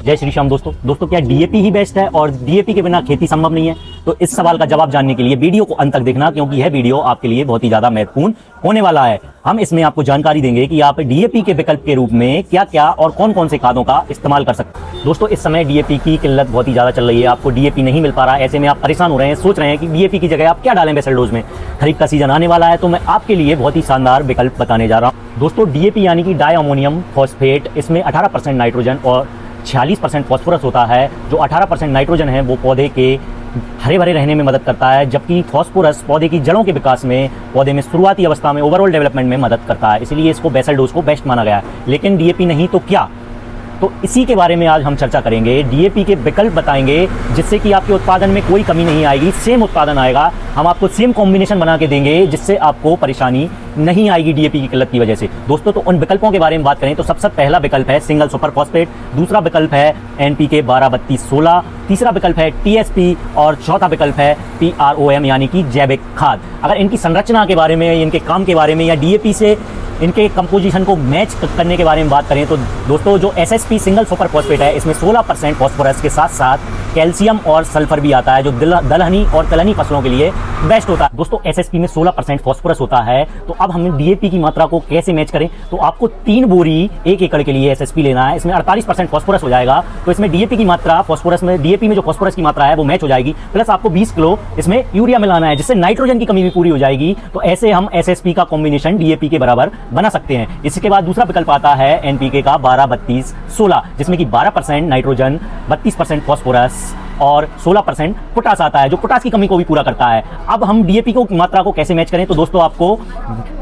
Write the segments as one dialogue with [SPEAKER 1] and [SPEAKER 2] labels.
[SPEAKER 1] जय श्री श्याम दोस्तों क्या डीएपी ही बेस्ट है और डीएपी के बिना खेती संभव नहीं है? तो इस सवाल का जवाब जानने के लिए वीडियो को अंत तक देखना, क्योंकि यह वीडियो आपके लिए बहुत ही ज्यादा महत्वपूर्ण होने वाला है। हम इसमें आपको जानकारी देंगे कि आप डीएपी के विकल्प के रूप में क्या क्या और कौन कौन से खादों का इस्तेमाल कर सकते हैं। दोस्तों, इस समय डीएपी की किल्लत बहुत ही ज्यादा चल रही है, आपको डीएपी नहीं मिल पा रहा है। ऐसे में आप परेशान हो रहे हैं, सोच रहे हैं कि डीएपी की जगह आप क्या डालें बेसल डोज में। खरीफ का सीजन आने वाला है, तो मैं आपके लिए बहुत ही शानदार विकल्प बताने जा रहा हूँ। दोस्तों, डीएपी यानी कि डाई अमोनियम फॉस्फेट, इसमें 18% नाइट्रोजन और 46% फास्फोरस होता है। जो 18% नाइट्रोजन है वो पौधे के हरे भरे रहने में मदद करता है, जबकि फास्फोरस पौधे की जड़ों के विकास में, पौधे में शुरुआती अवस्था में, ओवरऑल डेवलपमेंट में मदद करता है। इसलिए इसको बेसल डोज को बेस्ट माना गया है। लेकिन डीएपी नहीं तो क्या? तो इसी के बारे में आज हम चर्चा करेंगे। डीएपी के विकल्प बताएंगे जिससे कि आपके उत्पादन में कोई कमी नहीं आएगी, सेम उत्पादन आएगा। हम आपको सेम कॉम्बिनेशन बना के देंगे जिससे आपको परेशानी नहीं आएगी डीएपी की किल्लत की वजह से। दोस्तों, तो उन विकल्पों के बारे में बात करें तो सबसे पहला विकल्प है सिंगल सुपर फॉस्फेट, दूसरा विकल्प है एनपीके 12-32-16, तीसरा विकल्प है टीएसपी और चौथा विकल्प है पीआरओएम यानी कि जैविक खाद। अगर इनकी संरचना के बारे में, इनके काम के बारे में या डीएपी से इनके कंपोजिशन को मैच करने के बारे में बात करें तो दोस्तों, जो एसएसपी सिंगल सुपर फॉस्फेट है, इसमें 16% फास्फोरस के साथ साथ कैल्शियम और सल्फर भी आता है, जो दलहनी और तिलहनी फसलों के लिए बेस्ट होता है। दोस्तों, एसएसपी में 16% फास्फोरस होता है। तो अब हम डीएपी की मात्रा को कैसे मैच करें? तो आपको 3 बोरी 1 एकड़ के लिए एसएसपी लेना है। इसमें 48% फास्फोरस हो जाएगा, तो इसमें डीएपी की मात्रा फास्फोरस में, डीएपी में जो फास्फोरस की मात्रा है वो मैच हो जाएगी। प्लस आपको 20 किलो इसमें यूरिया मिलाना है, जिससे नाइट्रोजन की कमी भी पूरी हो जाएगी। तो ऐसे हम एसएसपी का कॉम्बिनेशन डीएपी के बराबर बना सकते हैं। इसके बाद दूसरा विकल्प आता है एनपीके का 12-32-16, जिसमें कि 12% नाइट्रोजन, 32% फास्फोरस और 16% पोटास आता है, जो पोटास की कमी को भी पूरा करता है। अब हम डीएपी को मात्रा को कैसे मैच करें? तो दोस्तों, आपको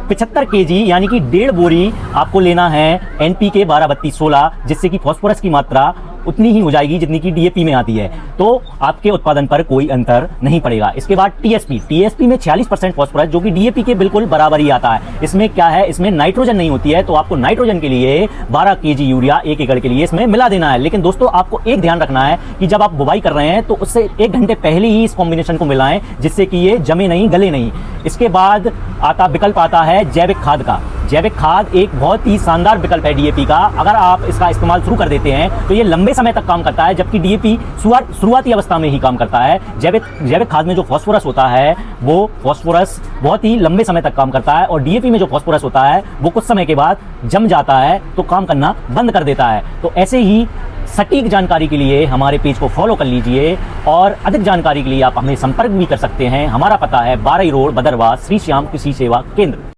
[SPEAKER 1] 75 केजी यानी कि 1.5 बोरी आपको लेना है एनपीके 12-32-16, जिससे कि फास्फोरस की मात्रा उतनी ही हो जाएगी जितनी की डीएपी में आती है। तो आपके उत्पादन पर कोई अंतर नहीं पड़ेगा। इसके बाद टीएसपी में 46% फास्फोरस, जो कि डीएपी के बिल्कुल बराबर ही आता है। इसमें क्या है, इसमें नाइट्रोजन नहीं होती है, तो आपको नाइट्रोजन के लिए 12 केजी यूरिया 1 एकड़ के लिए इसमें मिला देना है। लेकिन दोस्तों, आपको एक ध्यान रखना है कि जब आप बुवाई कर रहे हैं तो उससे 1 घंटे पहले ही इस कॉम्बिनेशन को मिलाएं, जिससे कि ये जमे नहीं, गले नहीं। इसके बाद विकल्प आता है जैविक खाद का। जैविक खाद एक बहुत ही शानदार विकल्प है डीएपी का। अगर आप इसका इस्तेमाल शुरू कर देते हैं तो ये लंबे समय तक काम करता है, जबकि डीएपी शुरुआती अवस्था में ही काम करता है। जैविक खाद में जो फास्फोरस होता है वो फास्फोरस बहुत ही लंबे समय तक काम करता है, और डीएपी में जो फास्फोरस होता है वो कुछ समय के बाद जम जाता है, तो काम करना बंद कर देता है। तो ऐसे ही सटीक जानकारी के लिए हमारे पेज को फॉलो कर लीजिए, और अधिक जानकारी के लिए आप हमें संपर्क भी कर सकते हैं। हमारा पता है 12 रोड, भदरवाह, श्री श्याम कृषि सेवा केंद्र।